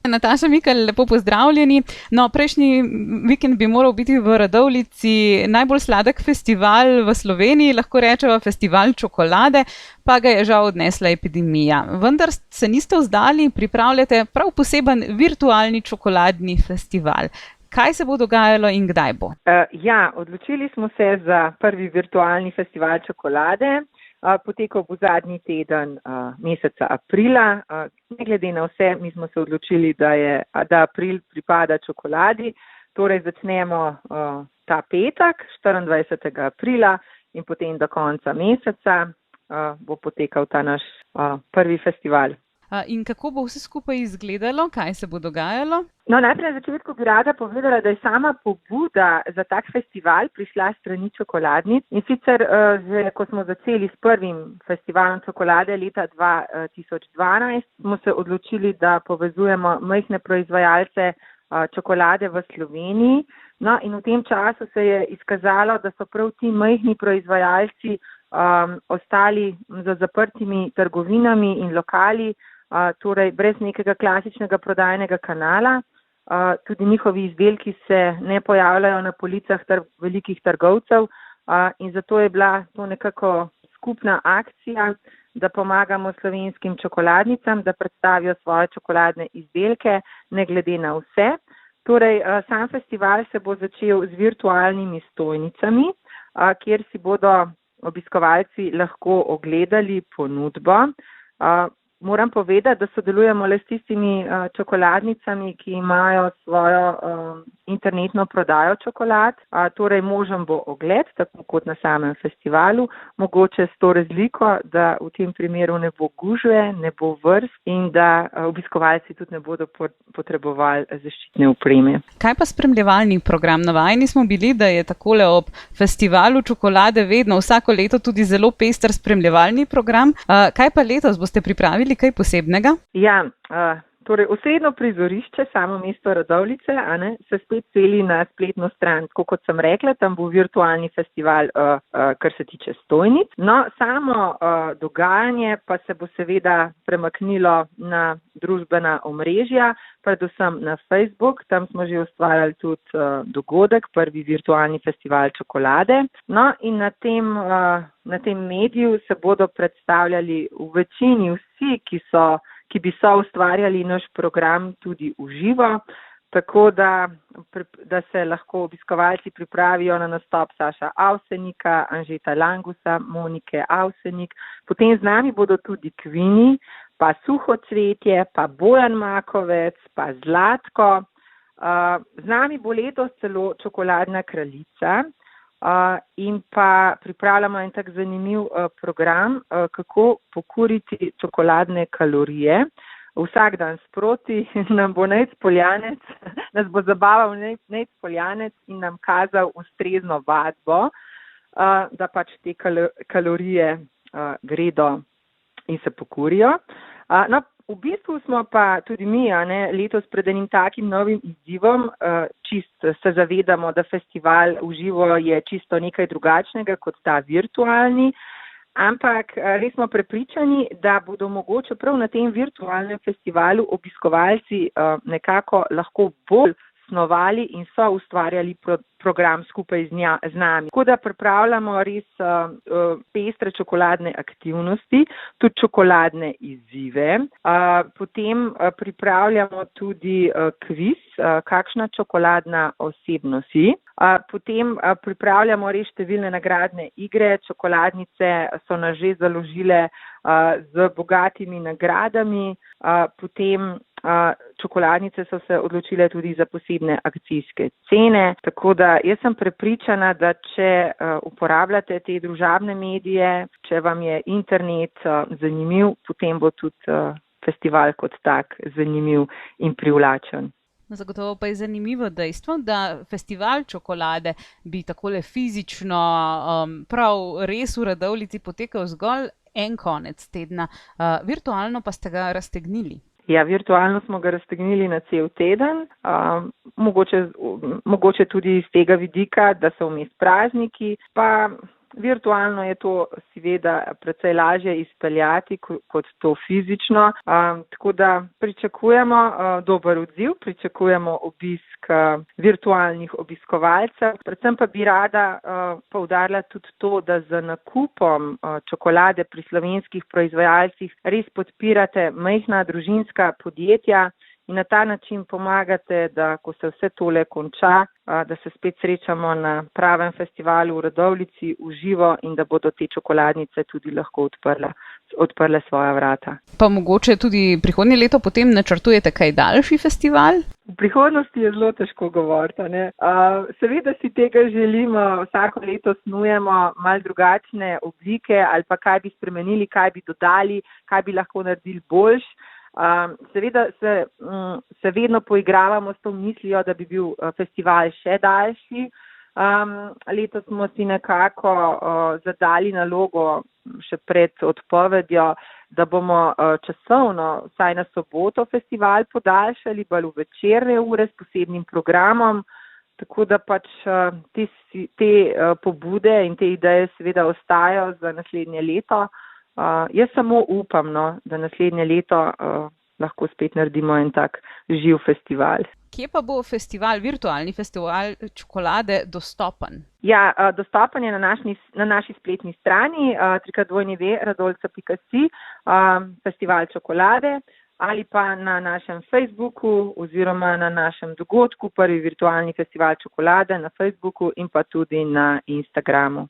Nataša Mikl, lepo pozdravljeni. No, prejšnji vikend bi moral biti v Radovljici najbolj sladek festival v Sloveniji, lahko rečemo festival čokolade, pa ga je žal odnesla epidemija. Vendar se niste vzdali, pripravljate prav poseben virtualni čokoladni festival. Kaj se bo dogajalo in kdaj bo? Odločili smo se za prvi virtualni festival čokolade. Potekal bo zadnji teden meseca aprila. Ne glede na vse, mi smo se odločili, da april pripada čokoladi. Torej začnemo ta petek, 24. aprila in potem do konca meseca bo potekal ta naš prvi festival. In kako bo vse skupaj izgledalo? Kaj se bo dogajalo? No, najprej na začetku bi rada povedala, da je sama pobuda za tak festival prišla strani čokoladnic. In sicer, že ko smo začeli s prvim festivalom čokolade leta 2012, smo se odločili, da povezujemo majhne proizvajalce čokolade v Sloveniji. No, in v tem času se je izkazalo, da so prav ti majhni proizvajalci ostali za zaprtimi trgovinami in lokali, torej brez nekega klasičnega prodajnega kanala. Tudi njihovi izdelki se ne pojavljajo na policah velikih trgovcev in zato je bila to nekako skupna akcija, da pomagamo slovenskim čokoladnicam, da predstavijo svoje čokoladne izdelke, ne glede na vse. Torej, sam festival se bo začel z virtualnimi stojnicami, kjer si bodo obiskovalci lahko ogledali ponudbo. Moram povedati, da sodelujemo le s tistimi čokoladnicami, ki imajo svojo internetno prodajo čokolad. Torej možen bo ogled, tako kot na samem festivalu, mogoče s to razliko, da v tem primeru ne bo gužve, ne bo vrst in da obiskovalci tudi ne bodo potrebovali zaščitne opreme. Kaj pa spremljevalni program? Navajeni smo bili, da je takole ob festivalu čokolade vedno vsako leto tudi zelo pester spremljevalni program. Kaj pa letos boste pripravili? Kaj posebnega? Torej osrednjo prizorišče, samo mesto Radovljice, se spet seli na spletno stran. Tako kot sem rekla, tam bo virtualni festival, kar se tiče stojnic. No, samo dogajanje pa se bo seveda premaknilo na družbena omrežja, predvsem na Facebook. Tam smo že ustvarjali tudi dogodek, prvi virtualni festival čokolade. No, in na tem mediju se bodo predstavljali v večini vsi, ki bi ustvarjali naš program tudi v živo, tako da se lahko obiskovalci pripravijo na nastop Saša Avsenika, Anžeta Langusa, Monike Avsenik. Potem z nami bodo tudi Kvini, pa Suhocvetje, pa Bojan Makovec, pa Zlatko. Z nami bo letos celo Čokoladna kraljica. In pa pripravljamo en tak zanimiv program, kako pokuriti čokoladne kalorije. Vsak dan sproti nam bo nas bo zabaval Nejc Poljanec in nam kazal ustrezno vadbo, da pač te kalorije gredo in se pokurijo. No, v bistvu smo pa tudi mi letos pred enim takim novim izzivom. Čist se zavedamo, da festival v živo je čisto nekaj drugačnega kot ta virtualni, ampak res smo prepričani, da bodo mogoče prav na tem virtualnem festivalu obiskovalci nekako lahko bolj snovali in so ustvarjali program skupaj z nami. Tako da pripravljamo res pestre čokoladne aktivnosti, tudi čokoladne izzive. Potem pripravljamo tudi kviz, kakšna čokoladna osebnost si. Potem pripravljamo res številne nagradne igre. Čokoladnice so nas že založile z bogatimi nagradami. Potem čokoladnice so se odločile tudi za posebne akcijske cene, tako da jaz sem prepričana, da če uporabljate te družabne medije, če vam je internet zanimiv, potem bo tudi festival kot tak zanimiv in privlačen. Zagotovo pa je zanimivo dejstvo, da festival čokolade bi takole fizično prav res v Radovljici potekal zgolj en konec tedna. Virtualno pa ste ga raztegnili. Ja, virtualno smo ga raztegnili na cel teden, mogoče tudi iz tega vidika, da so vmes prazniki, pa Virtualno je to seveda precej lažje izpeljati kot to fizično, tako da pričakujemo dober odziv, pričakujemo obisk virtualnih obiskovalcev. Predvsem pa bi rada poudarila tudi to, da z nakupom čokolade pri slovenskih proizvajalcih res podpirate majhna družinska podjetja in na ta način pomagate, da ko se vse tole konča, da se spet srečamo na pravem festivalu v Radovljici v živo in da bodo te čokoladnice tudi lahko odprle svoja vrata. Pa mogoče tudi prihodnje leto potem načrtujete kaj daljši festival? V prihodnosti je zelo težko govoriti. Seveda si tega želimo, vsako leto snujemo malo drugačne oblike ali pa kaj bi spremenili, kaj bi dodali, kaj bi lahko naredili boljš. Seveda se vedno poigravamo s to mislijo, da bi bil festival še daljši. Letos smo si nekako zadali nalogo še pred odpovedjo, da bomo časovno vsaj na soboto festival podaljšali, bolj v večerne ure s posebnim programom, tako da pač te pobude in te ideje seveda ostajajo za naslednje leto. Jaz samo upam, da naslednje leto lahko spet naredimo en tak živ festival. Kje pa bo festival, virtualni festival čokolade dostopen? Ja, dostopen je na naši spletni strani www.radoljica.si, festival čokolade, ali pa na našem Facebooku oziroma na našem dogodku, prvi virtualni festival čokolade na Facebooku in pa tudi na Instagramu.